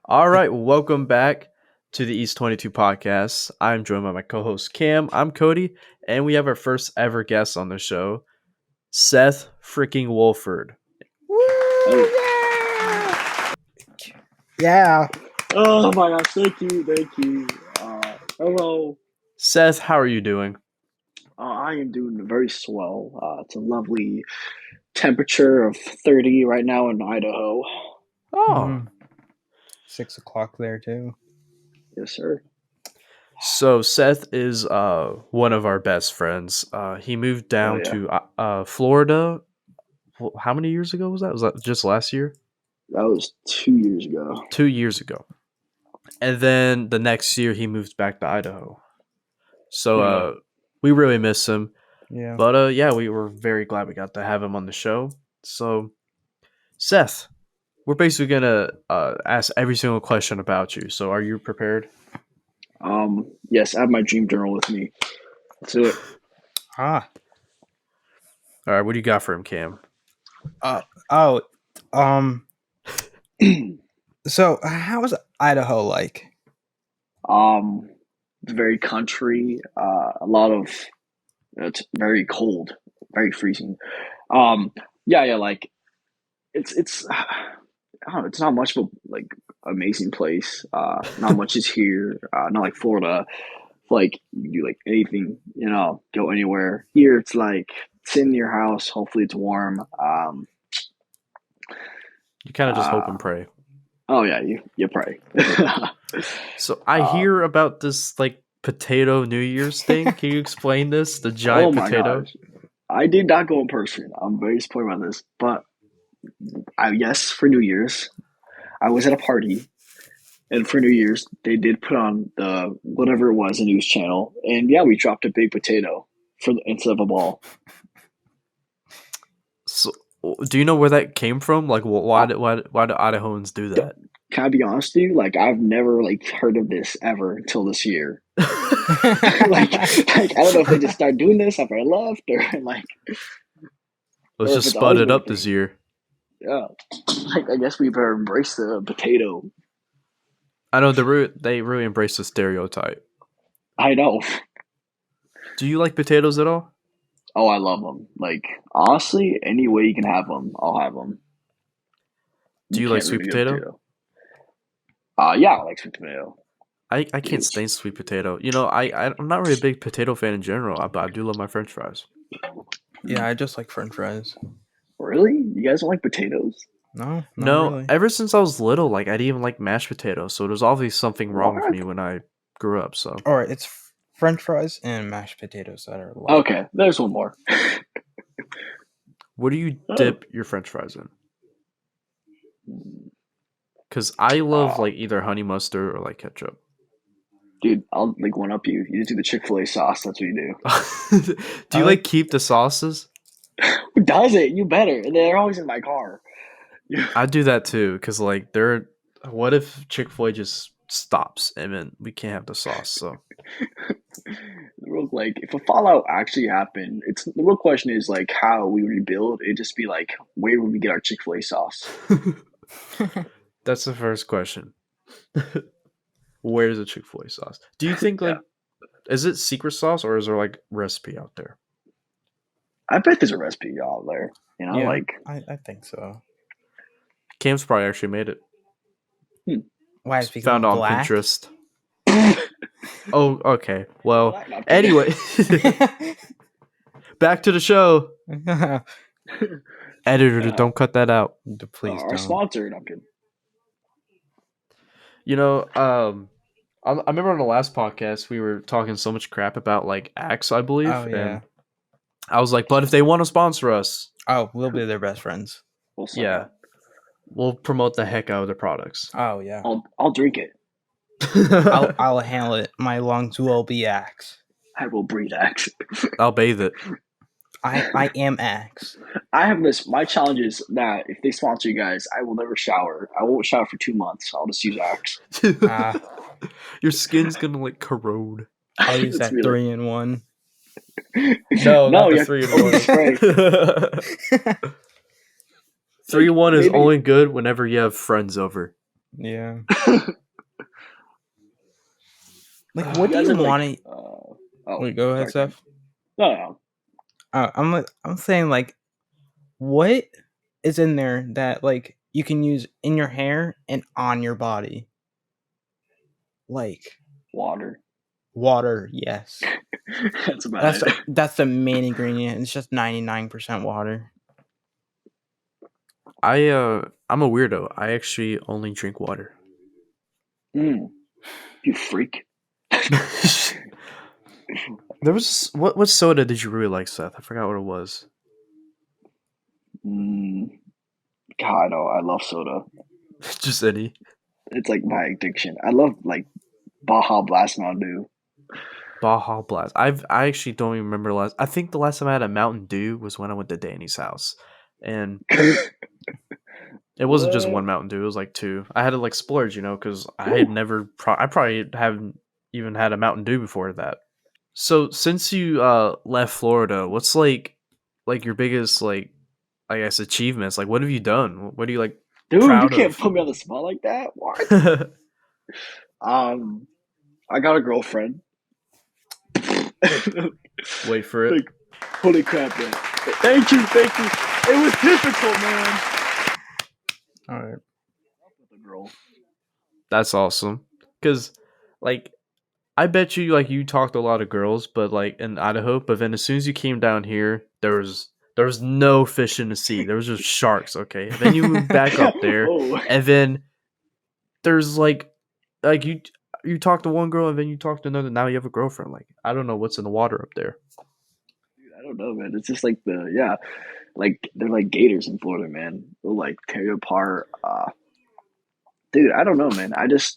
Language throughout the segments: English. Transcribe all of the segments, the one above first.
All right, welcome back to the East 22 podcast. I'm joined by my co-host Cam. I'm Cody, and we have our first ever guest on the show, Seth freaking Woolford. Woo! Yeah. Oh my gosh, thank you. Hello. Seth, how are you doing? I am doing very swell. It's a lovely temperature of 30 right now in Idaho. Oh, 6 o'clock there too. Yes, sir. so Seth is one of our best friends. He moved down yeah. to Florida. How many years ago was that? Was that just last year? That was 2 years ago. 2 years ago. And then the next year he moved back to Idaho. So we really miss him. Yeah. But yeah, we were very glad we got to have him on the show. So, Seth, we're basically gonna ask every single question about you. So, are you prepared? Yes, I have my dream journal with me. Let's do it. All right, what do you got for him, Cam? So how's Idaho like? It's very country. It's very cold, very freezing. Like it's I don't know, it's not much of a like amazing place. Not much is here. Not like Florida. Like you can do like anything, go anywhere. Here it's like sit in your house. Hopefully it's warm. You kind of just hope and pray. Oh yeah, you pray. So I hear about this like potato New Year's thing. Can you explain this? The giant potato. Gosh. I did not go in person. I'm very disappointed about this, but yes, for New Year's, I was at a party, and for New Year's, they did put on the whatever it was, a news channel, and yeah, we dropped a big potato instead of a ball. So, do you know where that came from? Like, why do Idahoans do that? Can I be honest with you? Like, I've never heard of this ever until this year. I don't know if they just started doing this after I left, or let's just spud it up this year. Yeah, I guess we better embrace the potato. I know they really embrace the stereotype. I know. Do you like potatoes at all? Oh, I love them. Like, honestly, any way you can have them, I'll have them. Do you like sweet potato? Yeah, I like sweet potato. I can't stand sweet potato. You know, I'm not really a big potato fan in general, but I do love my French fries. Yeah, I just like French fries. Really? You guys don't like potatoes? No, really. Ever since I was little, like I didn't even like mashed potatoes, so there's obviously something wrong with me when I grew up. So, all right, it's French fries and mashed potatoes that are like. Okay, there's one more. What do you dip your French fries in? Because I love like either honey mustard or like ketchup. Dude, I'll like one up you. You just do the Chick-fil-A sauce. That's what you do. Do you keep the sauces? Who does it? You better. They're always in my car. I do that too, because like what if Chick-fil-A just stops and then we can't have the sauce? So, like, if a fallout actually happened, the real question is like how we rebuild. It'd just be like, where would we get our Chick-fil-A sauce? That's the first question. Where's the Chick-fil-A sauce? Do you think is it secret sauce or is there like recipe out there? I bet there's a recipe out there. I think so. Cam's probably actually made it. Why is found on Pinterest? Oh, okay. Well, anyway, back to the show. Editor, don't cut that out, please. Our sponsor, I'm kidding. You know, I remember on the last podcast we were talking so much crap about like Axe, I believe. Oh yeah. And I was like, but if they want to sponsor us, we'll be their best friends. We'll promote the heck out of their products. Oh yeah. I'll drink it. I'll handle it. My lungs will be Axe. I will breathe Axe. I'll bathe it. I am Axe. I have this. My challenge is that if they sponsor you guys, I will never shower. I won't shower for 2 months. I'll just use Axe. Your skin's gonna like corrode. I'll use that 3-in-1. No, not the 3-in-1. 3-in-1 is only good whenever you have friends over. Yeah. Like, You what do guys you ever like? want to? Oh, Wait, go ahead, sorry, Cam. Seth. No. I'm saying like, what is in there that like you can use in your hair and on your body? Like Water. water, yes. That's about it. That's the main ingredient. It's just 99% water. I'm a weirdo. I actually only drink water. You freak. There was what soda did you really like, Seth? I forgot what it was. God, oh, I love soda. Just any. It's like my addiction. I love like Baja Blast Mountain Dew. Baja Blast. I actually don't even remember last. I think the last time I had a Mountain Dew was when I went to Danny's house, and it wasn't just What? one Mountain Dew. It was like two. I had to like splurge, because I had Ooh. never. I probably haven't even had a Mountain Dew before that. So since you left Florida, what's like your biggest like I guess achievements? Like what have you done? What are you like Dude, you proud can't of? put me on the spot like that. What? Um, I got a girlfriend. Wait for it. Like, holy crap, man. Thank you. It was difficult, man. All right. With a girl. That's awesome. Cause like I bet you like you talked to a lot of girls, but like in Idaho, but then as soon as you came down here, there was no fish in the sea. There was just sharks, okay? And then you moved back up there, Oh, and then there's like you talk to one girl and then you talk to another, now you have a girlfriend. Like I don't know what's in the water up there. dude, I don't know, man. It's just like like they're like gators in Florida, man. They'll like tear you apart. Dude, I don't know, man. I didn't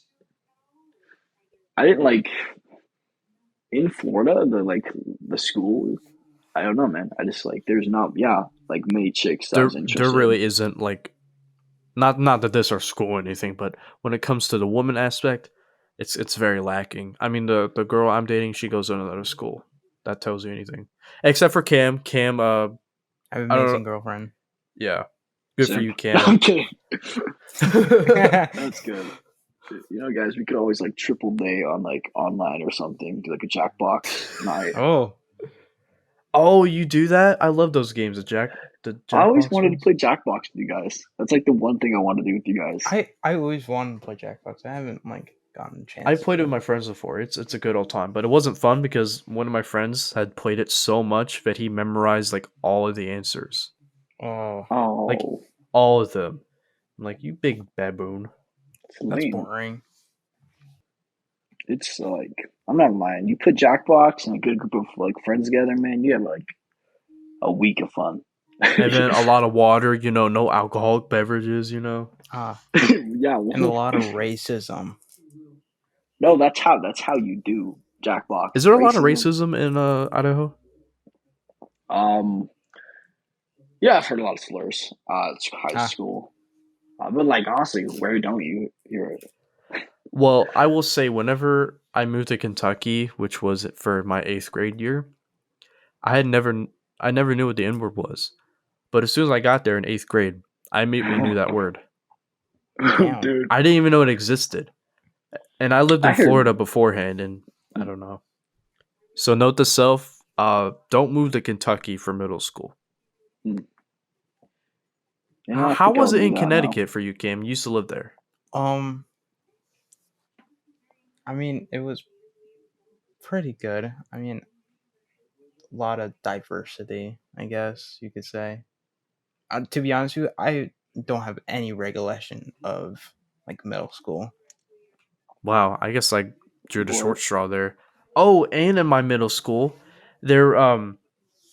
like in Florida the school. I don't know, man. I just like there's not like many chicks that I was There interested in. really isn't like not that this our school or anything, but when it comes to the woman aspect, it's very lacking. I mean the girl I'm dating, she goes to another school. That tells you anything. Except for Cam. Cam I have an I don't amazing girlfriend. yeah. Good for Simp. you, No, Cam. I'm kidding. That's good. You know, guys, we could always like triple day on like online or something, do like a Jackbox night. Oh, Oh, you do that? I love those games, the I always Jackbox wanted to ones. play Jackbox with you guys. That's like the one thing I want to do with you guys. I always wanted to play Jackbox. I haven't like gotten a I chance played it with to. my friends before. It's a good old time, but it wasn't fun because one of my friends had played it so much that he memorized like all of the answers, Oh, like Oh, all of them. I'm like, you big baboon. it's that's lame. boring. It's like I'm not lying. You put Jackbox and a good group of like friends together, man. You have like a week of fun. And then a lot of water, no alcoholic beverages. Ah, Yeah, and a well, lot of racism. no, that's how you do Jackbox Is there a lot of racism. racism in Idaho? Um, yeah, I've heard a lot of slurs. It's high Ah, school, but like honestly, where don't you hear it? Well, I will say whenever I moved to Kentucky, which was for my 8th grade year, I had never I never knew what the N word was. But as soon as I got there in 8th grade, I immediately knew that word. damn. Dude, I didn't even know it existed. And I lived I in heard. Florida beforehand, and I don't know. So note to self, don't move to Kentucky for middle school. You know, How, I how think I'll was it do in that now. Connecticut for you, Cam? You used to live there. Um, I mean, it was pretty good. I mean, a lot of diversity, I guess you could say. To be honest with you, I don't have any recollection of like middle school. Wow, I guess I drew the short What? straw there. Oh, and in my middle school, there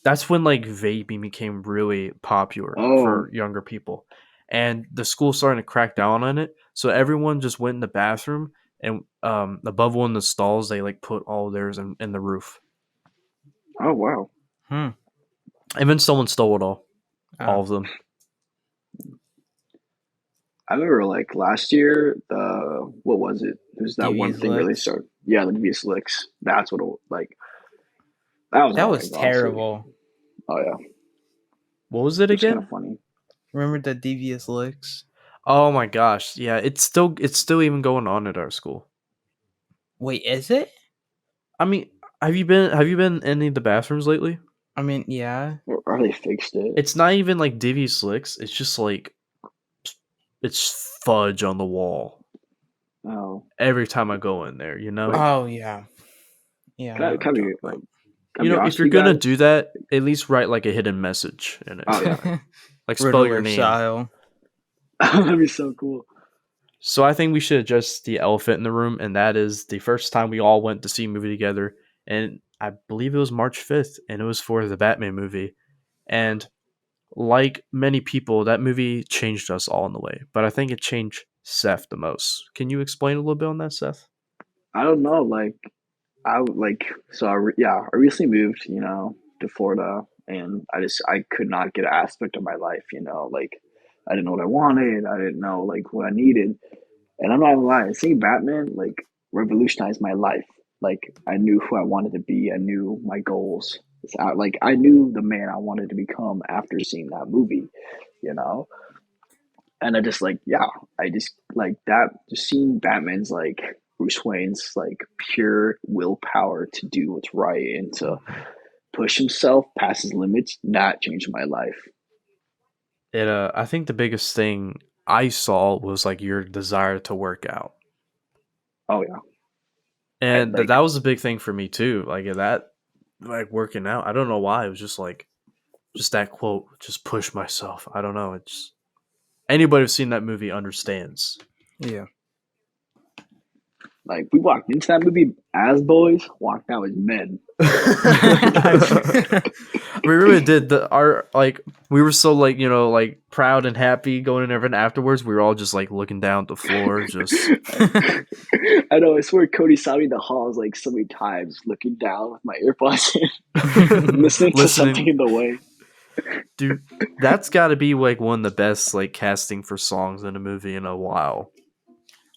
that's when like vaping became really popular Oh, for younger people. And the school started to crack down on it. So everyone just went in the bathroom and above one of the stalls they like put all theirs in the roof. oh wow. Hmm. And then someone stole it all Oh, of them. I remember like last year, the what was it? There's that one devious thing where they licks. started. Yeah, the V slicks. That's what it like. That was That was annoying, honestly. terrible. Oh yeah, What was it it was kind of again? funny. Remember the devious licks? Oh my gosh, yeah, it's still even going on at our school. Wait, is it? I mean, have you been in any of the bathrooms lately? I mean, yeah. Or they fixed it. It's not even like divvy slicks. It's just like it's fudge on the wall Oh, every time I go in there. You know. wait. Oh yeah, yeah. I know what you're Can I be If honest you're with you gonna guys? do that, at least write like a hidden message in it. Oh talking yeah, about. Like spell your Riddler name. style. that'd be so cool. So I think we should address the elephant in the room, and that is the first time we all went to see a movie together, and I believe it was March 5th, and it was for the Batman movie. And like many people, that movie changed us all in the way, but I think it changed Seth the most. Can you explain a little bit on that, Seth? I don't know, like I recently moved, to Florida, and I could not get an aspect of my life, like I didn't know what I wanted, I didn't know like what I needed, and I'm not gonna lie, seeing Batman like revolutionized my life. Like I knew who I wanted to be, I knew my goals. Like I knew the man I wanted to become after seeing that movie, you know. And I just like I just like that. Just seeing Batman's like Bruce Wayne's like pure willpower to do what's right and to push himself past his limits, that changed my life. I think the biggest thing I saw was like your desire to work out. Oh yeah, I And like that was a big thing for me too. Like that, like working out. I don't know why. It was just like, just that quote, just push myself. I don't know. It's anybody who's seen that movie understands. Yeah. like we walked into that movie as boys, walked out as men. We really did we were so like like proud and happy going in there, and afterwards we were all just like looking down at the floor, just I know. I swear, Cody saw me in the halls like so many times, looking down with my earbuds, listening to something listening. in the way. Dude, that's got to be like one of the best like casting for songs in a movie in a while.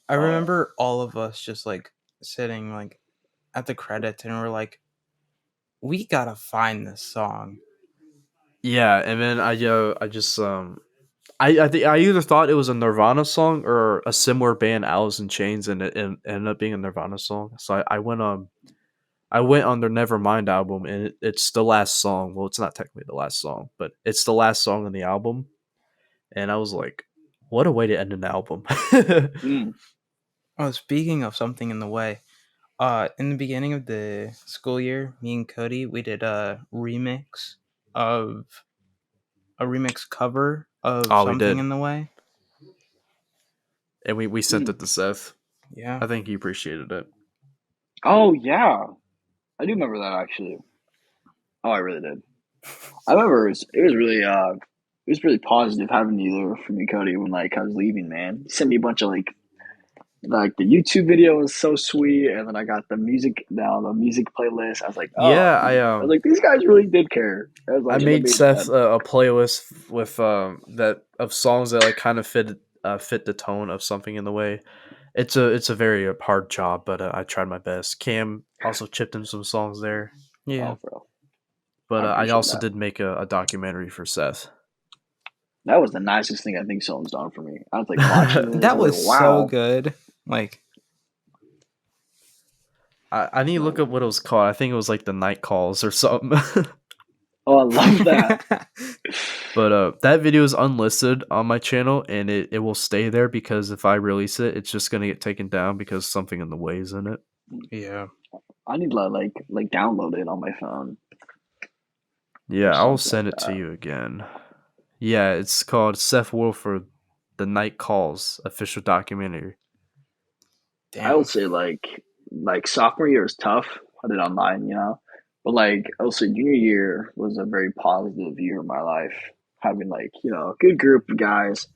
I Oh yeah. remember all of us just like sitting like at the credits and we're like, we gotta find this song. Yeah, and then I just I think I either thought it was a Nirvana song or a similar band, Alice in Chains, and it ended up being a Nirvana song. So I went on their Nevermind album, and it's the last song. Well, it's not technically the last song, but it's the last song on the album. And I was like, what a way to end an album. Mm. Oh, speaking of something in the way, in the beginning of the school year, me and Cody we did of a remix cover of Oh, we something did. in the way. And we sent Mm. it to Seth. Yeah. I think he appreciated it. Oh yeah, I do remember that actually. Oh, I really did. I remember it was really positive having you there for me, Cody, when like I was leaving, man. You sent me a bunch of like the YouTube video was so sweet, and then I got the music now the music playlist. I was like, oh, Yeah, I was like, these guys really did care. I was I like, it made made Seth sense. a playlist with that of songs that like kind of fit the tone of something in the way. It's a very hard job, but I tried my best. Cam also chipped in some songs there, Yeah. Oh, bro, but I I appreciate also that. did make a documentary for Seth. That was the nicest thing I think someone's done for me. I was like watching this. I That was like, was so wow. good. Like, I need to look Like, up what it was called. I think it was like the night calls or something. oh, I love that. But that video is unlisted on my channel, and it will stay there because if I release it, it's just gonna get taken down because something in the way is in it. yeah. I need to like download it on my phone or Yeah, I'll something send like it to that. you again. Yeah, it's called Seth Woolford, The Night Calls official documentary. I would Damn. say like sophomore year was tough. I did online, but like I would say junior year was a very positive year of my life. Having like a good group of guys,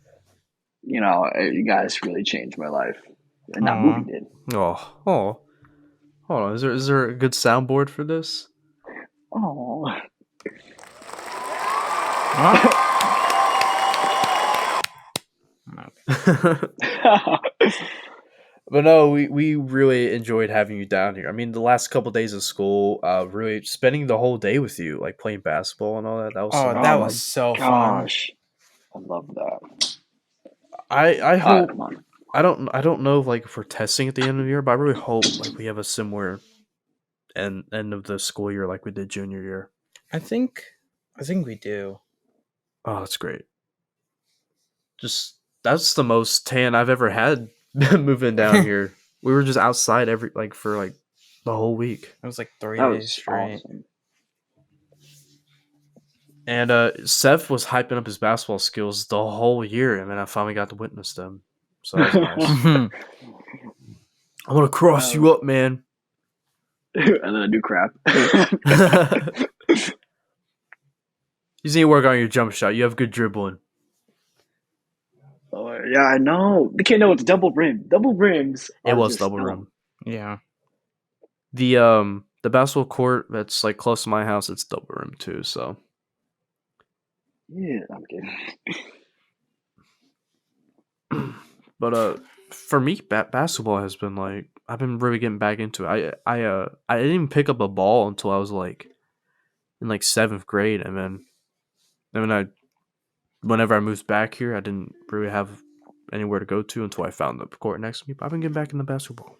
you guys really changed my life, and that movie Aw. did. Oh, hold on. Is there a good soundboard for this? Oh, Huh? But no, we really enjoyed having you down here. I mean, the last couple days of school, really spending the whole day with you, like playing basketball and all that. That was so Oh, much oh that my was fun. so fun. gosh, I love that. I hope Come on. I don't know like if we're testing at the end of the year, but I really hope like we have a similar end of the school year like we did junior year. I think we do. Oh, that's great. Just that's the most tan I've ever had moving down here. We were just outside for like the whole week. It was like 3 That days was straight. awesome. And Seth was hyping up his basketball skills the whole year, and then I finally got to witness them. So that was nice. I'm gonna cross you up, man. And then I do crap. You need to work on your jump shot. You have good dribbling. Oh, yeah, I know. The kid know it's double rim. Double rims. It Are was just double dumb. rim. Yeah. The basketball court that's like close to my house, it's double rim too. So Yeah, I'm kidding. but for me, basketball has been like I've been really getting back into it. I didn't even pick up a ball until I was like in like 7th grade, and then whenever I moved back here, I didn't really have anywhere to go to until I found the court next to me. But I've been getting back into basketball.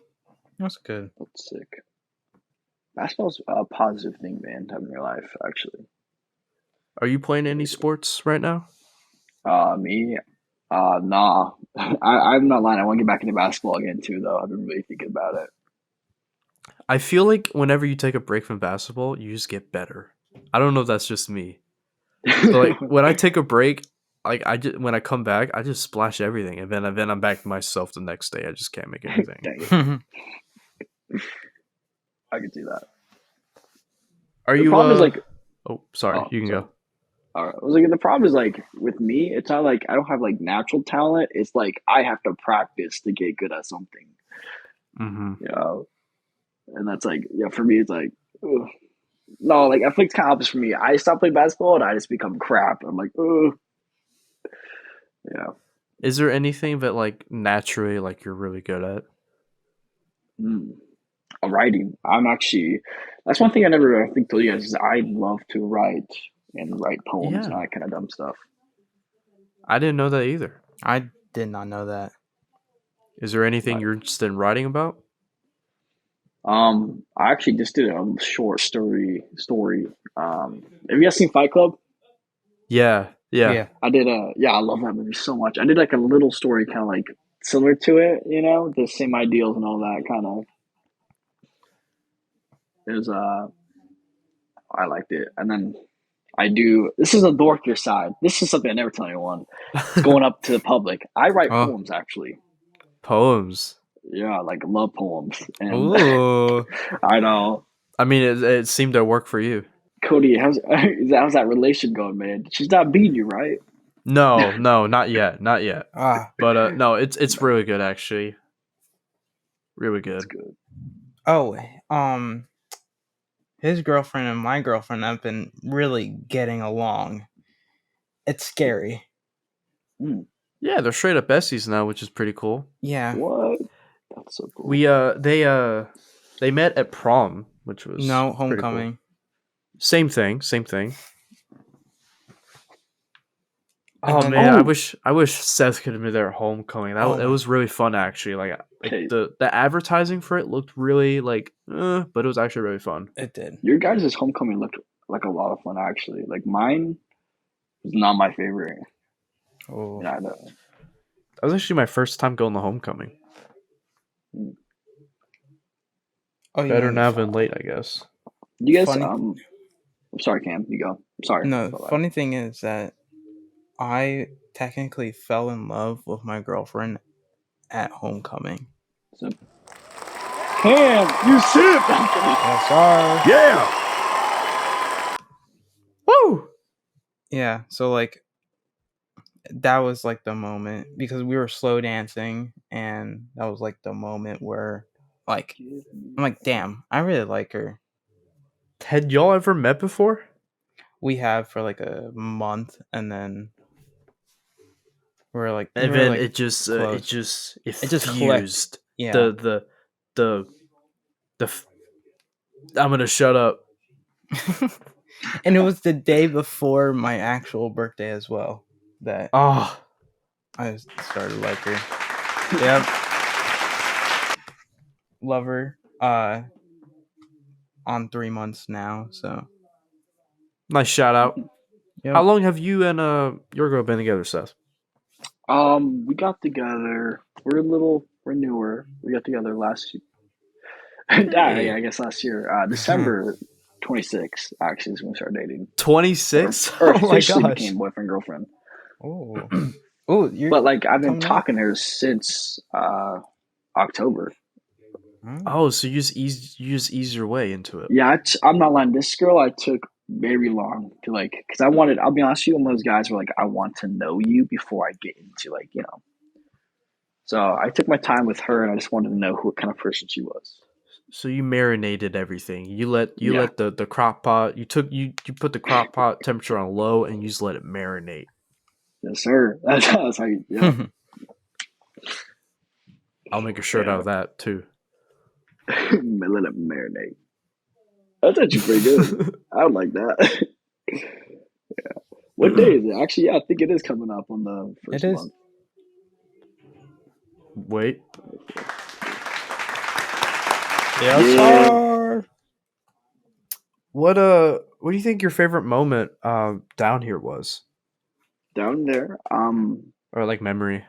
That's good. That's sick. Basketball's a positive thing, man, to have in your life, actually. Are you playing any sports right now? Me? Nah. I'm not lying. I want to get back into basketball again, too, though. I've been really thinking about it. I feel like whenever you take a break from basketball, you just get better. I don't know if that's just me. But like when I take a break, like when I come back, I just splash everything, and then I'm back to myself the next day. I just can't make anything. Dang it. I could do that. Are The you? problem is, like... Oh, sorry. You can go. All right. I was like, the problem is, like, with me, it's not like I don't have, like, natural talent. It's like I have to practice to get good at something. Mm-hmm. You know? And that's like, yeah, for me, it's like, ugh. No, like, I think it's kind of opposite for me. I stop playing basketball and I just become crap. I'm like, ugh. Yeah. Is there anything that like naturally like you're really good at? Writing. I'm actually, that's one thing I never, I think, told you guys is I love to write and write poems and all Yeah. that kind of dumb stuff. I didn't know that either. I did not know that. Is there anything Like, you're interested in writing about? I actually just did a short story. Have you guys seen Fight Club? Yeah. I did I love that movie so much. I did like a little story kind of like similar to it, you know, the same ideals and all that kind of. It was, I liked it. And then this is a dorkier side. This is something I never tell anyone. It's going up to the public. I write Oh. poems, actually. Poems. Yeah, like love poems. And Ooh. I know. I mean, it seemed to work for you. Cody, how's that relation going, man? She's not beating you, right? No, not yet. But no, it's really good actually. Really good. That's good. Oh, his girlfriend and my girlfriend have been really getting along. It's scary. Yeah, they're straight up besties now, which is pretty cool. Yeah. What? That's so cool. They met at prom, which was No, pretty cool. homecoming. Same thing. And Oh then- man, Oh. I wish Seth could have been there at homecoming. It was really fun actually. Like Okay. the advertising for it looked really like, but it was actually really fun. It did. Your guys' homecoming looked like a lot of fun, actually. Like mine was not my favorite. Oh. Yeah, That was actually my first time going to homecoming. Oh, Better now than late, I guess. you guys, Funny- I'm sorry, Cam. You go. I'm sorry. No, Bye-bye. funny thing is that I technically fell in love with my girlfriend at homecoming. Simp. Cam, you simp. Yes, sir. Yeah. Woo! Yeah, so like that was like the moment because we were slow dancing and that was like the moment where like I'm like, damn, I really like her. Had y'all ever met before? We have for like a month and then we're like And we were, then like, it just close. it just fused. Yeah. The I'm gonna shut up. And it was the day before my actual birthday as well. That Oh, I started like her. Yep, love her. On 3 months now. So Nice shout out. How yep. long have you and your girl been together, Seth? We got together. We're newer. We got together last yeah, Hey, I guess last year, December 26th, actually, is when we started dating, or 26. or Oh my officially gosh. became boyfriend girlfriend. Oh, oh, you're But like, I've been coming up. talking to her since October. Oh, Oh, so you just ease your way into it. Yeah, I'm not lying. This girl I took very long to like, because I wanted. I'll be honest with you, I'm one of those guys where like I want to know you before I get into like So I took my time with her, and I just wanted to know what kind of person she was. So you marinated everything. You Yeah, let the crock pot. You put the crock pot temperature on low and you just let it marinate. yes, sir. That's how you. Yeah, I'll make a shirt out yeah. of that too. Let it marinate. That's actually pretty good. I would like that. What day is it? Actually, yeah, I think it is coming up on the it first is. month. Wait. Yes, Yeah, sir. What do you think your favorite moment down here was? down there. Or like memory?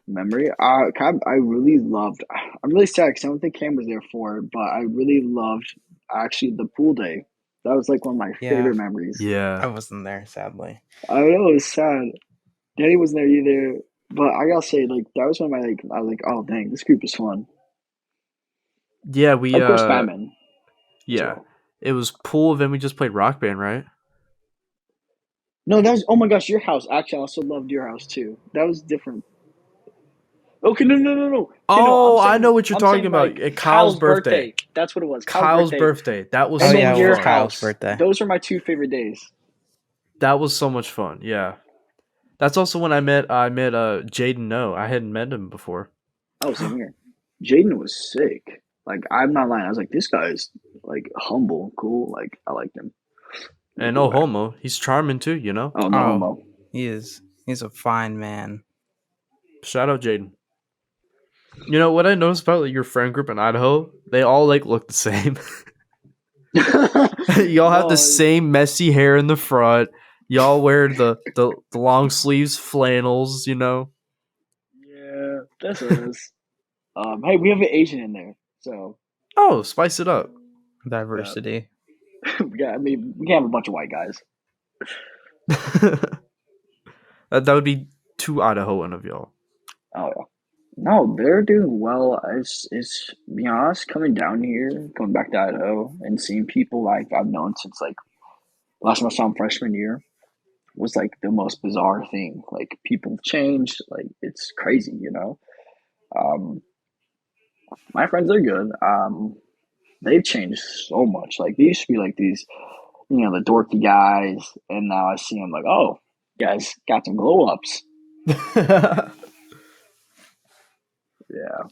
Memory. I really loved. I'm really sad because I don't think Cam was there for it, but I really loved actually the pool day. That was like one of my Yeah, favorite memories. I Yeah. wasn't there, sadly. I know it was sad. Danny wasn't there either, but I gotta say, like that was one of my like. I was like, oh dang, this group is fun. Yeah, we Of course, Batman. yeah. So It was pool, then we just played Rock Band, right? no, that was oh my gosh, your house. Actually, I also loved your house too. That was different. Okay, no. Okay, no, Oh, I know what you're I'm talking saying about. like At Kyle's Kyle's birthday. birthday. That's what it was. Kyle's Kyle's birthday birthday. That was Oh and so then yeah, it much your was fun. Kyle's house. birthday. Those are my two favorite days. That was so much fun. Yeah. That's also when I met Jaden No. I hadn't met him before. Oh, same here. Jaden was sick. Like I'm not lying. I was like, this guy's like humble, cool. Like I liked him in a And good no way. homo. He's charming too, you know? Oh, no Oh, homo. he is. He's a fine man. Shout out Jaden. You know what I noticed about like, your friend group in Idaho? They all like look the same. Y'all have the No, same messy hair in the front. Y'all wear the long sleeves flannels, you know? yeah, that's us. Hey, we have an Asian in there, so Oh, spice it up. yeah, Diversity. I mean, we can have a bunch of white guys. That would be too Idahoan of y'all. Oh yeah. No, they're doing well. It's be honest, coming down here, coming back to Idaho, and seeing people like I've known since like last time I saw them freshman year was like the most bizarre thing. Like people changed, like it's crazy. Um, my friends are good. They've changed so much. Like they used to be like these, the dorky guys, and now I see them like, oh, guys got some glow ups. Yeah,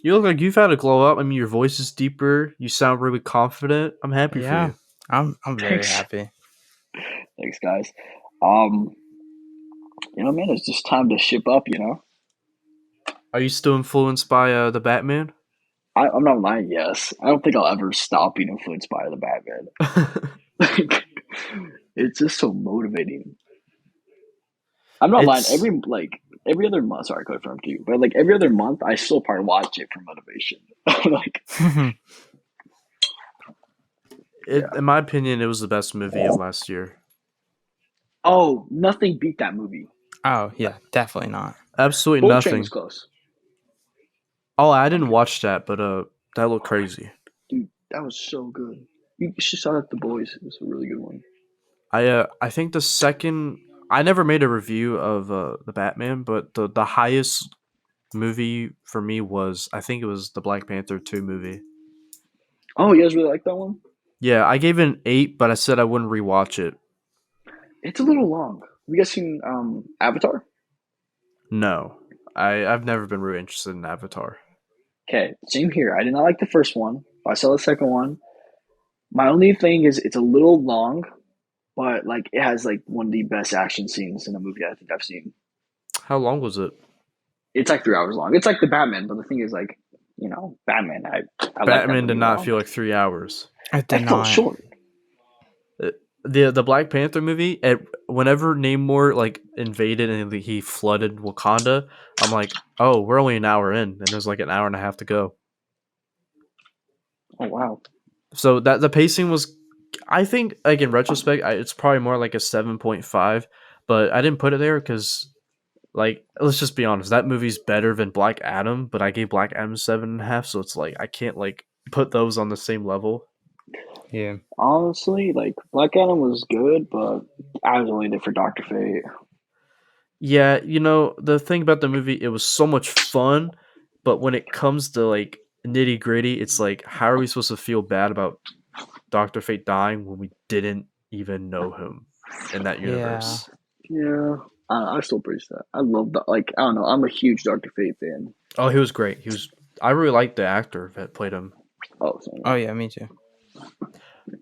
You look like you've had a glow up. I mean, your voice is deeper. You sound really confident. I'm happy for Yeah, you. I'm very thanks, happy. thanks, guys. Um, man, it's just time to ship up. Are you still influenced by the Batman? I'm not lying. Yes, I don't think I'll ever stop being influenced by the Batman. Like, it's just so motivating. I'm not lying. it's Every other month. Sorry, I could from you, but like every other month, I still probably watch it for motivation. Like, it. yeah. In my opinion, it was the best movie of last year. Oh, nothing beat that movie. Oh yeah, definitely not. Absolutely Bullet Train was nothing. close. Oh, I I'm didn't watch that, but that looked crazy. dude, that was so good. You should saw that The Boys. It was a really good one. I think the second I never made a review of the Batman, but the highest movie for me was I think it was the Black Panther 2 movie. Oh, you guys really like that one? Yeah, I gave it an 8, but I said I wouldn't rewatch it. It's a little long. Have you guys seen Avatar? No. I've never been really interested in Avatar. Okay, same here. I did not like the first one. I saw the second one. My only thing is it's a little long, but like it has like one of the best action scenes in a movie I think I've seen. How long was it? It's like 3 hours long. It's like the Batman, but the thing is, like, Batman. I like that Batman did movie not long. feel like 3 hours. It did It felt not. short. The Black Panther movie, whenever Namor like invaded and he flooded Wakanda, I'm like, oh, we're only an hour in, and there's like an hour and a half to go. Oh wow. So that the pacing was, I think, like in retrospect, it's probably more like a 7.5, but I didn't put it there because, like, let's just be honest, that movie's better than Black Adam, but I gave Black Adam 7.5, so it's like I can't like put those on the same level. Yeah. Honestly, like Black Adam was good, but I was only there for Doctor Fate. Yeah, the thing about the movie, it was so much fun, but when it comes to like nitty gritty, it's like, how are we supposed to feel bad about Doctor Fate dying when we didn't even know him in that Yeah. universe? Yeah, I still praise that. I love that. Like, I don't know. I'm a huge Doctor Fate fan. Oh, he was great. I really liked the actor that played him. Oh, same. Oh yeah, me too.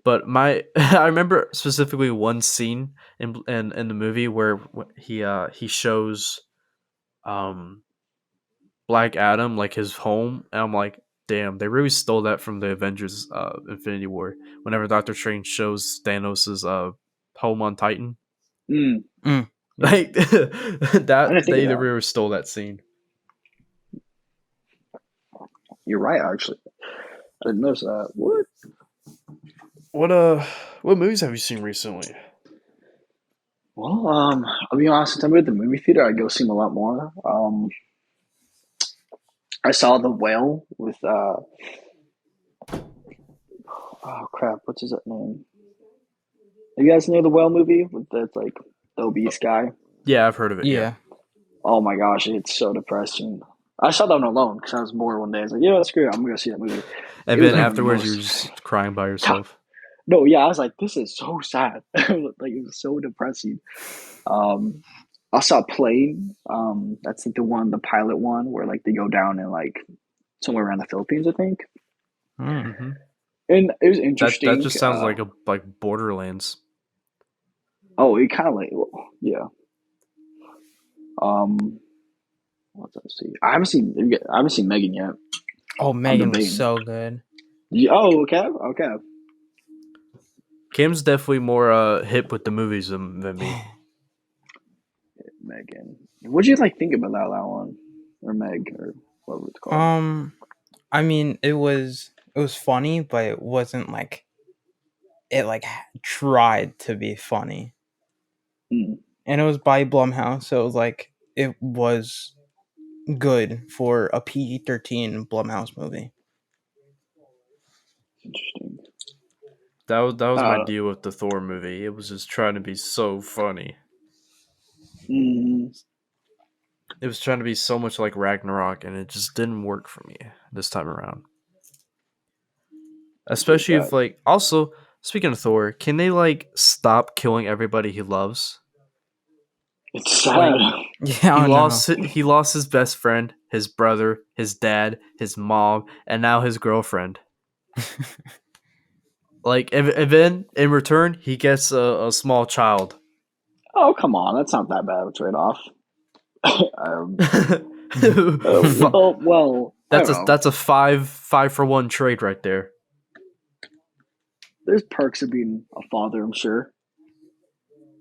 But I remember specifically one scene in the movie where he shows um Black Adam like his home, and I'm like, damn, they really stole that from the Avengers Infinity War. Whenever Doctor Strange shows Thanos's home on Titan, Mm, Mm. Yeah. like I didn't that think of they that. really stole that scene. You're right. Actually, I didn't notice that. What? What what movies have you seen recently? Well, I'll be honest. Since I'm at the movie theater, I go see them a lot more. I saw The Whale with oh crap, what's his name? You guys know the Whale movie with that like the obese guy? Yeah, I've heard of it. Yeah, Yeah. Oh my gosh, it's so depressing. I saw that one alone because I was bored one day. I was like, yeah, screw it, I'm gonna go see that movie. and It was then one of the afterwards, you were most. just crying by yourself. No, yeah, I was like, this is so sad. Like it was so depressing. Um, I saw Plane. That's like the pilot one where like they go down and like somewhere around the Philippines, I think. Mm. Hmm. And it was That interesting. just sounds like a like Borderlands. Oh, it kind of like yeah. Um, what's that? See, I haven't seen Megan yet. Oh, I'm Megan was debating. so good. Yeah, oh, okay, okay. Kim's definitely more hip with the movies than me. Megan. What'd you like think about that one, or Meg, or whatever it's called? I mean, it was funny, but it wasn't like it like tried to be funny. Hmm, And it was by Blumhouse, so it was like it was good for a PG-13 Blumhouse movie. interesting. That was my Uh, deal with the Thor movie. It was just trying to be so funny. mm, It was trying to be so much like Ragnarok, and it just didn't work for me this time around. I get Especially if that. like, also speaking of Thor, can they like stop killing everybody he loves? It's sad. Like Yeah, oh no. he lost his best friend, his brother, his dad, his mom, and now his girlfriend. Like, and then in return, he gets a small child. Oh, come on, that's not that bad of a trade-off. Fu- I don't know. that's a five for one trade right there. There's perks of being a father, I'm sure.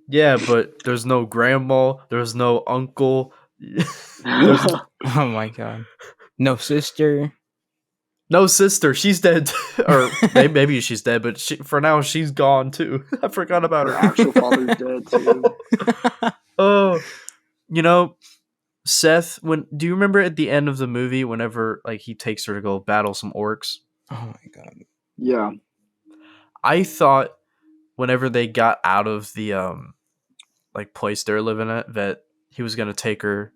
Yeah, but there's no grandma, there's no uncle, there's Oh my god. No sister. no sister. She's dead, or maybe she's dead, but for now she's gone too. I forgot about Her her. actual father's dead too. Oh, you know, Seth. When do you remember at the end of the movie, whenever like he takes her to go battle some orcs? Oh my god. Yeah. I thought whenever they got out of the like place they're living at, that he was gonna take her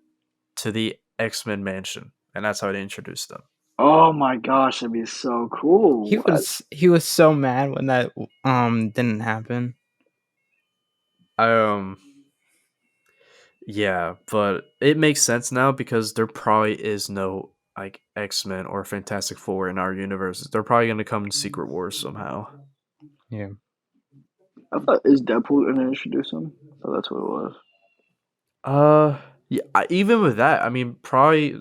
to the X-Men mansion, and that's how they introduced them. Oh my gosh, that'd be so cool. What? He was so mad when that didn't happen. Um, yeah, but it makes sense now because there probably is no like X-Men or Fantastic Four in our universe. They're probably gonna come in Secret Wars somehow. Yeah. I thought is Deadpool gonna introduce him? Oh, that's what it was. Uh, Yeah, even with that, I mean, probably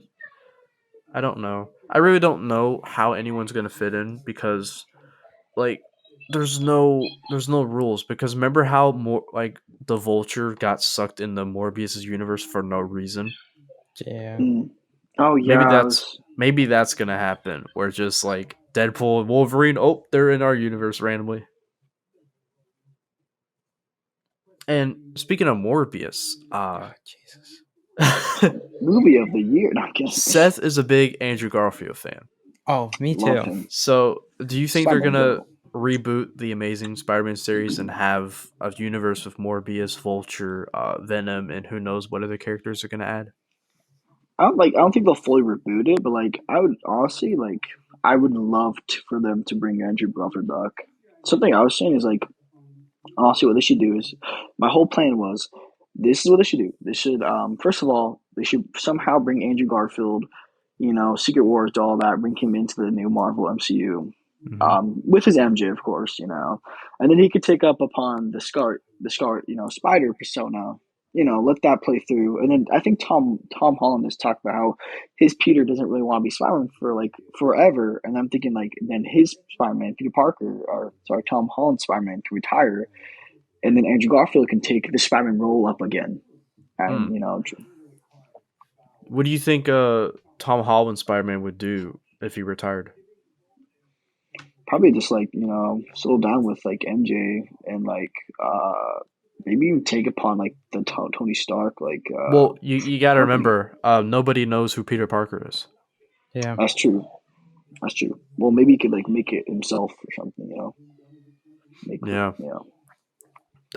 I don't know. I really don't know how anyone's gonna fit in because like there's no rules because remember how more like the Vulture got sucked in the Morbius's universe for no reason. Yeah. Mm. Oh Maybe yeah, that's gonna happen where just like Deadpool and Wolverine, oh, they're in our universe randomly. And speaking of Morbius, Oh, Jesus. movie of the year. No, I'm kidding. Seth is a big Andrew Garfield fan. Oh, me Love too. him. So, do you think they're Spider-Man gonna girl. reboot the Amazing Spider-Man series and have a universe with Morbius, Vulture, Venom, and who knows what other characters are gonna add? I don't think they'll fully reboot it, but like I would honestly like I would love for them to bring Andrew Garfield back. Something I was saying is like honestly what they should do is my whole plan was this is what they should do. They should first of all they should somehow bring Andrew Garfield, Secret Wars, all that, bring him into the new Marvel MCU. Mm-hmm. With his MJ, of course, and then he could take up upon the Scarlet, Spider persona, let that play through. And then I think Tom Holland has talked about how his Peter doesn't really want to be Spider-Man for like forever. And I'm thinking like then his Spider-Man, Peter Parker, or sorry, Tom Holland Spider-Man can retire, and then Andrew Garfield can take the Spider-Man role up again. And Mm. What do you think Tom Holland Spider-Man would do if he retired? probably just like settle down with like MJ and like maybe even take upon like the Tony Stark like Well, you got to company. remember, nobody knows who Peter Parker is. Yeah. That's true. That's true. Well, maybe he could like make it himself or something. Make Yeah, you know.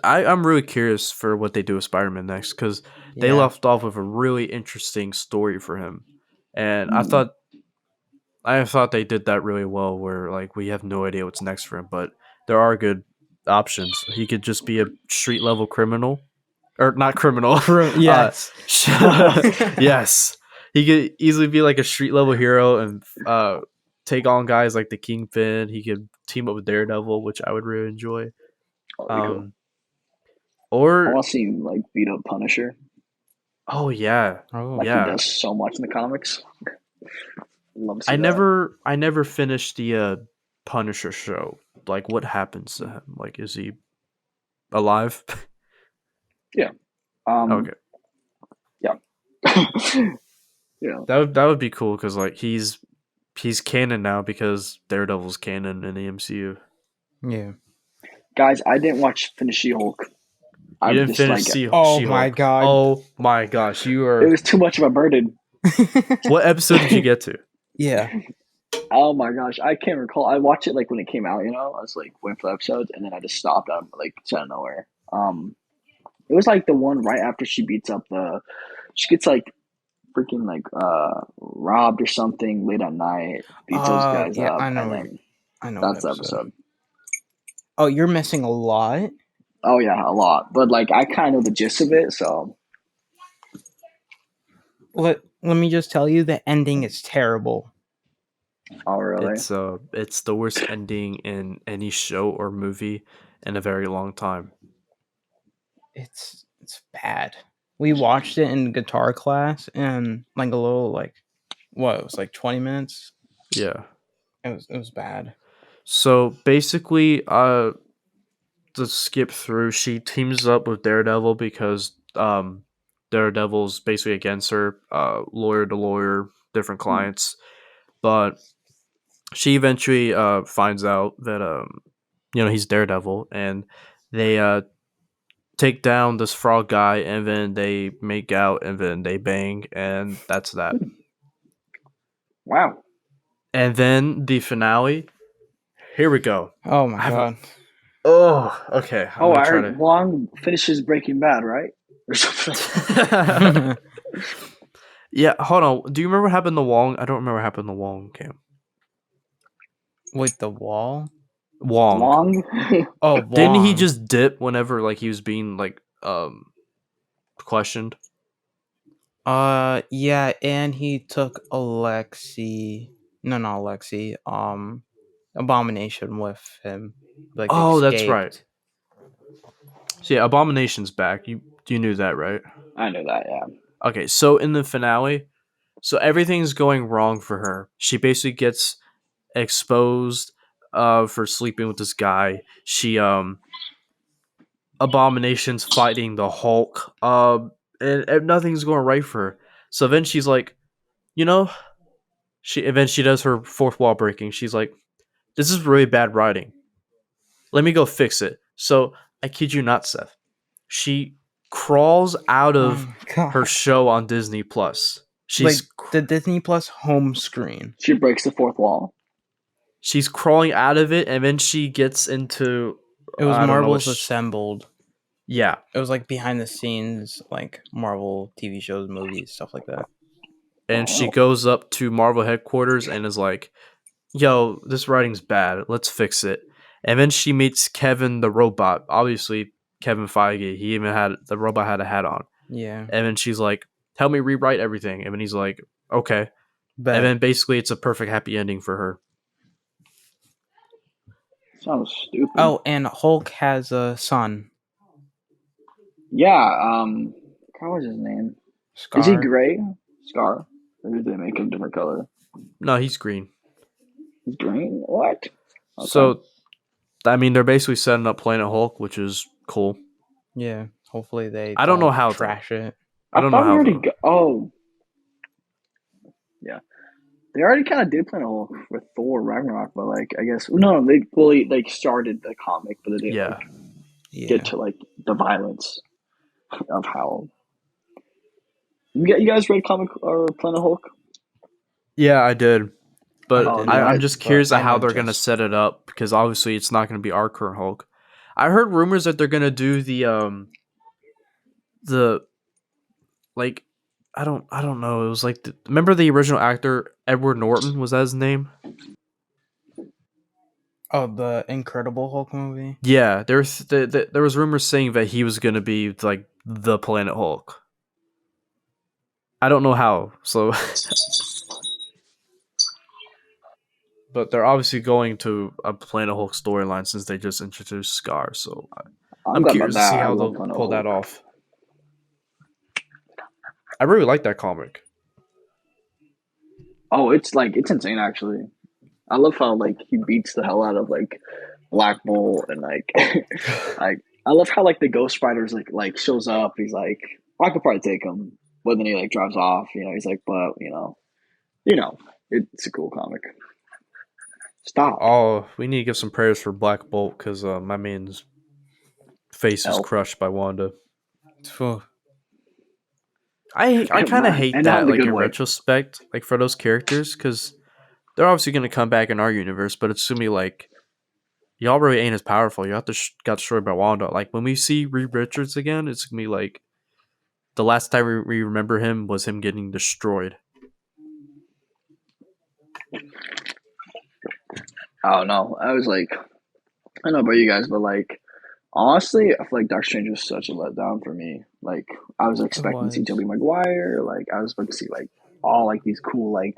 I'm really curious for what they do with Spider-Man next because they Yeah. left off with a really interesting story for him, and Mm, I thought they did that really well. Where like we have no idea what's next for him, but there are good options. He could just be a street level criminal, or not criminal. Yes. Yes, he could easily be like a street level hero and take on guys like the Kingpin. He could team up with Daredevil, which I would really enjoy. oh, there you go. Um, I or want to see him like beat up Punisher oh yeah, Oh. like he yeah. does so much in the comics. Love to see I that. never finished the Punisher show. Like, what happens to him? Like, is he alive? Yeah. Um. Okay, Yeah. Yeah. that would be cool because like he's canon now because Daredevil's canon in the MCU. Yeah. Guys, I didn't watch Finish She-Hulk. You I'm didn't just finish like Oh She my Hulk. god. Oh my gosh, you it are. was too much of a burden. What episode did you get to? Yeah. Oh my gosh, I can't recall. I watched it like when it came out. I was like waiting for the episodes, and then I just stopped. I'm like out of nowhere. It was like the one right after she beats up she gets like freaking like robbed or something late at night, beats those guys Yeah, up, I know and what you then I know what that's the episode. episode. Oh, you're missing a lot? Oh yeah, a lot, but like I kind of know the gist of it. So Let me just tell you the ending is terrible. oh really? It's the worst ending in any show or movie in a very long time. It's bad. We watched it in guitar class and like a little like what, it was like 20 minutes. Yeah. It was bad. So basically, to skip through, she teams up with Daredevil because Daredevil's basically against her, lawyer to lawyer, different Hmm. clients. But she eventually finds out that he's Daredevil, and they take down this frog guy, and then they make out, and then they bang, and that's that. Wow. And then the finale. Here we go. Oh my I have a, god. oh, okay. I'm Oh, gonna I try heard to. Wong finishes Breaking Bad, right? Or something. Yeah, hold on. Do you remember what happened to Wong? I don't remember what happened to Wong, Cam. With the wall? Wong. Wong. Oh, Didn't he Wong. just dip whenever like he was being like questioned? Yeah, and he took Alexi. No, not Alexi. Abomination with him. Like Oh, that's right. escaped. So yeah, Abomination's back. You knew that, right? I know that. Yeah. Okay, so in the finale, so everything's going wrong for her. She basically gets exposed for sleeping with this guy. She Abomination's fighting the Hulk. And nothing's going right for her. So then she's like, you know, she does her fourth wall breaking. She's like, this is really bad writing. Let me go fix it. So I kid you not, Seth. She crawls out Oh of my god! her show on Disney Plus. Like the Disney Plus home screen. She breaks the fourth wall. She's crawling out of it, and then she gets into It was I don't know. Marvel's Assembled. Yeah, It was like behind the scenes, like Marvel TV shows, movies, stuff like that. and Oh, she wow. goes up to Marvel headquarters and is like, "Yo, this writing's bad. Let's fix it." And then she meets Kevin the robot. Obviously, Kevin Feige. He even had the robot had a hat on. Yeah, And then she's like, "Help me rewrite everything." And then he's like, "Okay." And but then basically, it's a perfect happy ending for her. Sounds stupid. oh, and Hulk has a son, Yeah, what was his name? Is he Scar. gray? Scar? Or did they make him a different color? No, he's green. He's green? What? Okay. So, I mean, they're basically setting up Planet Hulk, which is cool. Yeah, hopefully they I don't know how, though. trash it. I don't know thought we how, already though. oh. Yeah. They already kind of did Planet Hulk with Thor Ragnarok, but like, I guess, no, they fully, like, started the comic, but they didn't, Yeah. like, Yeah, get to, like, the violence of how. You guys read comic or Planet Hulk? Yeah, I did. But Oh, didn't, I'm just but curious I at how know they're going to just- set it up, because obviously it's not going to be our current Hulk. I heard rumors that they're going to do the like I don't know. It was like remember the original actor Edward Norton, was that his name? Oh, the Incredible Hulk movie. Yeah, there was rumors saying that he was going to be like the Planet Hulk. I don't know how. So but they're obviously going to a Planet Hulk storyline since they just introduced Scar, so I'm glad about curious to see that. I how love they'll Planet pull that Hulk. off. I really like that comic. Oh, it's insane actually. I love how like he beats the hell out of like Black Bolt and like like I love how like the Ghost Rider's like shows up. He's like, I could probably take him, but then he like drives off. He's like, but it's a cool comic. Stop. Oh, we need to give some prayers for Black Bolt because my man's face is L. crushed by Wanda. Phew. I kind of hate And not that, in the like good in way. retrospect, like for those characters, because they're obviously going to come back in our universe, but it's gonna be like y'all really ain't as powerful. You have to got destroyed by Wanda. Like when we see Reed Richards again, it's gonna be like the last time we remember him was him getting destroyed. Oh no, I was like, I don't know about you guys, but like honestly, I feel like Doctor Strange was such a letdown for me. Like I was expecting to see was. Tobey Maguire. Like I was supposed to see like all like these cool like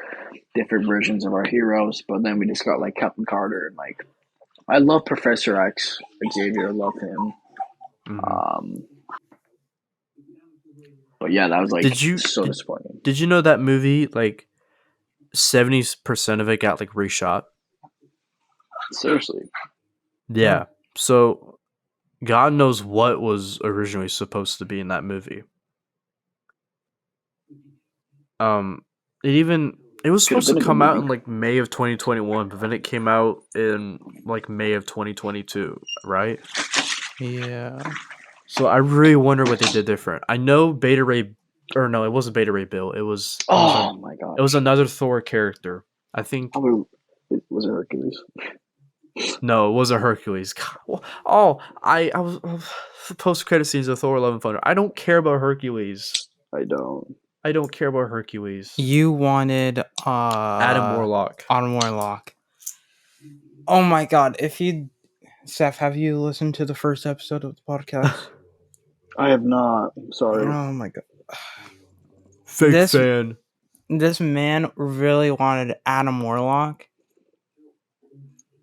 different versions of our heroes, but then we just got like Captain Carter and like I love Professor X, Xavier, I love him. Mm-hmm. But yeah, that was like Did you so disappointing. did you know that movie like 70% of it got like reshot? Seriously. Yeah. So God knows what was originally supposed to be in that movie. It was Could have supposed to been a good come out movie. in like May of 2021, but then it came out in like May of 2022, right? Yeah. So I really wonder what they did different. I know Beta Ray, or no, it wasn't Beta Ray Bill. Oh my god. It was another Thor character. I think Was it Hercules? no, it wasn't Hercules. Oh, I was post credit scenes of Thor: Love and Thunder. I don't care about Hercules. I don't. I don't care about Hercules. You wanted Adam Warlock. Adam Warlock. Oh my god! Seth, have you listened to the first episode of the podcast? I have not. I'm sorry. Oh my god! Fake fan. This man really wanted Adam Warlock,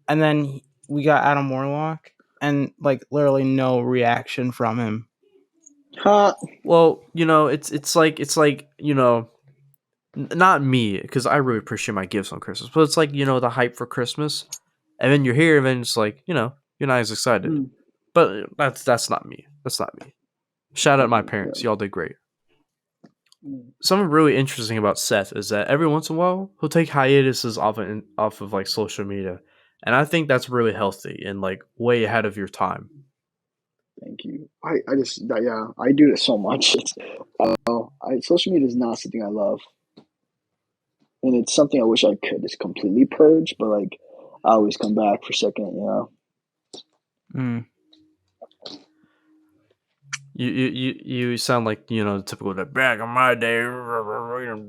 and then we got Adam Warlock, and like literally no reaction from him. Huh? Well, it's like not me because I really appreciate my gifts on Christmas, but it's like the hype for Christmas, and then you're here, and then it's like you're not as excited. Mm, But that's not me. That's not me. Shout out my yeah. parents. Y'all did great. Mm. Something really interesting about Seth is that every once in a while he'll take hiatuses off of like social media, and I think that's really healthy and like way ahead of your time. Thank you. I just yeah, I do this so much. It's social media is not something I love, and it's something I wish I could just completely purge. But like, I always come back for a second. Mm. You sound like the typical that back in my day.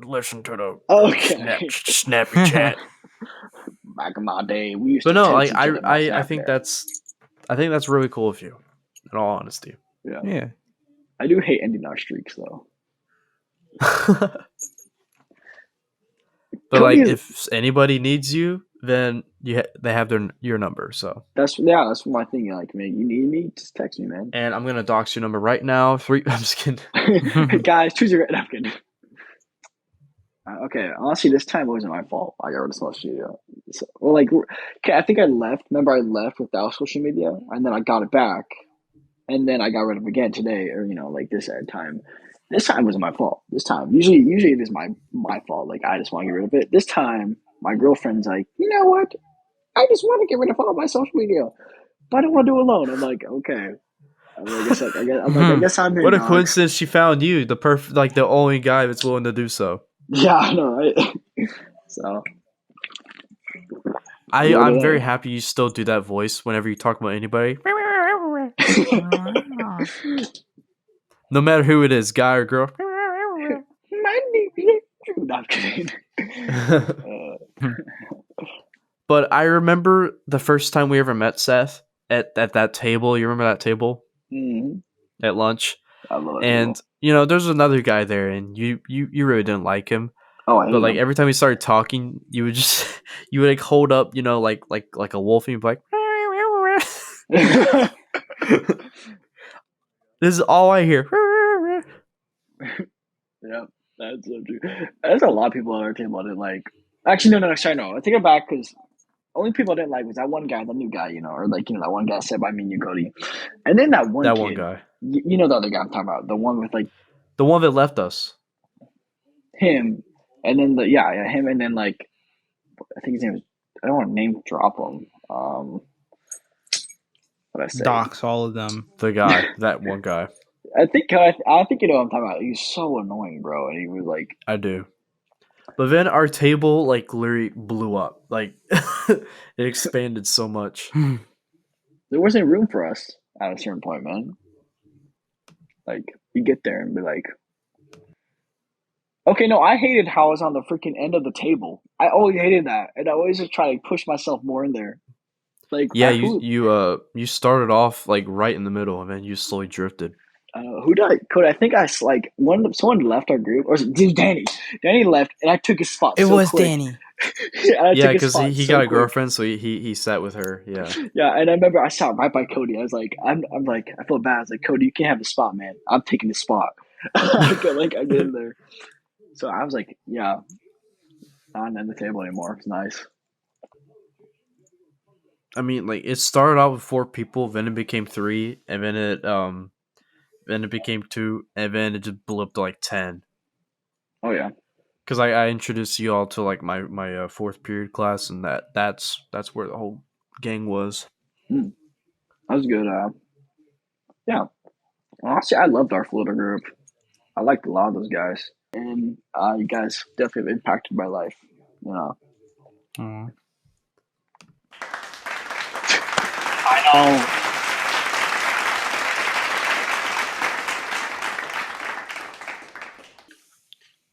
Listen to the Okay. snappy chat. Back in my day, we used But to no, text like each other about I think Snapchat. that's really cool of you. In all honesty. Yeah, Yeah. I do hate ending our streaks though. But Cody like, is if anybody needs you, then they have your number. So, that's my thing. Like, man, you need me, just text me, man. and I'm gonna dox your number right now. I'm just kidding. Hey guys, choose your napkin. Okay, honestly, this time it wasn't my fault. I got rid of social media. So, well, like, okay, I think I left. Remember, I left without social media, and then I got it back, and then I got rid of it again today, or like this at time. This time wasn't my fault. This time, usually it is my fault. Like I just want to get rid of it. This time, my girlfriend's like, you know what? I just want to get rid of all my social media, but I don't want to do it alone. I'm like, okay. I guess I'm in, What a dog. coincidence! She found you, the perfect, like the only guy that's willing to do so. Yeah, I know, right? So, what I'm very did happy you still do that voice whenever you talk about anybody. I? No matter who it is, guy or girl. My name is Andrew. No, I'm kidding. But I remember the first time we ever met Seth at that table. You remember that table Mhm. at lunch? I love that And table. there's another guy there, and you really didn't like him. Oh, I But hate like him. every time he started talking, you would just you would like hold up, like a wolf, and you'd be like, "This is all I hear." Yeah, that's so true. There's a lot of people at our table I didn't like. Actually, no, sorry, no. I take it back because only people I didn't like was that one guy, the new guy, or like that one guy said by me and you, Cody, and then that one That one kid. guy, You know the other guy I'm talking about, the one with like the one that left us. him, and then him, and then like I think his name was. I don't want to name drop him. What I say? Docs, all of them. The guy, that one guy. I think you know what I'm talking about. He's so annoying, bro, and he was like, I do. But then our table like literally blew up. Like it expanded so much. there wasn't room for us at a certain point, man. Like you get there and be like, okay, no, I hated how I was on the freaking end of the table. I always hated that, and I always just try to push myself more in there. Like Yeah, who you started off like right in the middle, and then you slowly drifted. who did I code? I think like someone left our group, or it was Danny. Danny left, and I took his spot It so was quick. Danny. And I Yeah, took his because spot he so got a quick. girlfriend, so he sat with her. Yeah. Yeah, and I remember I sat right by Cody. I was like, I'm like, I feel bad. I was like, Cody, you can't have the spot, man. I'm taking the spot. I get in there. So I was like, yeah, not at the table anymore. It's nice. I mean, like it started out with 4 people, then it became 3, and then it became 2, and then it just blew up to like 10. Oh yeah. Because I introduced you all to like my 4th period class, and that's where the whole gang was. That was good. Yeah. Honestly, I loved our floater group. I liked a lot of those guys, and you guys definitely have impacted my life. You know. Aw. I know.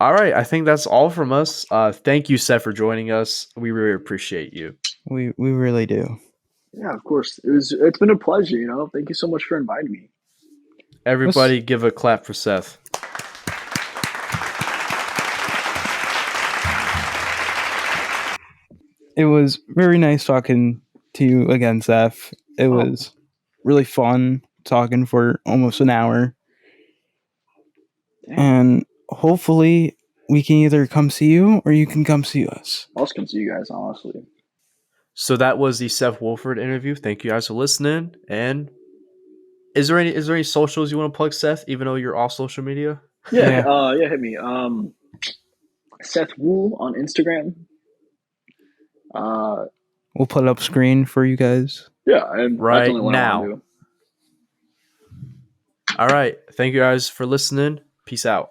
All right, I think that's all from us. Thank you, Seth, for joining us. We really appreciate you. We really do. Yeah, of course. It's been a pleasure. Thank you so much for inviting me. Everybody, give a clap for Seth. It was very nice talking to you again, Seth. It was really fun talking for almost an hour. Damn. And hopefully we can either come see you or you can come see us. I'll just come see you guys, honestly. So that was the Seth Woolford interview. Thank you guys for listening. And is there any socials you want to plug, Seth? Even though you're off social media. Yeah, Yeah. yeah, hit me. Seth Wool on Instagram. We'll put up screen for you guys. Yeah, and that's Right only what I want now. to do. All right. Thank you guys for listening. Peace out.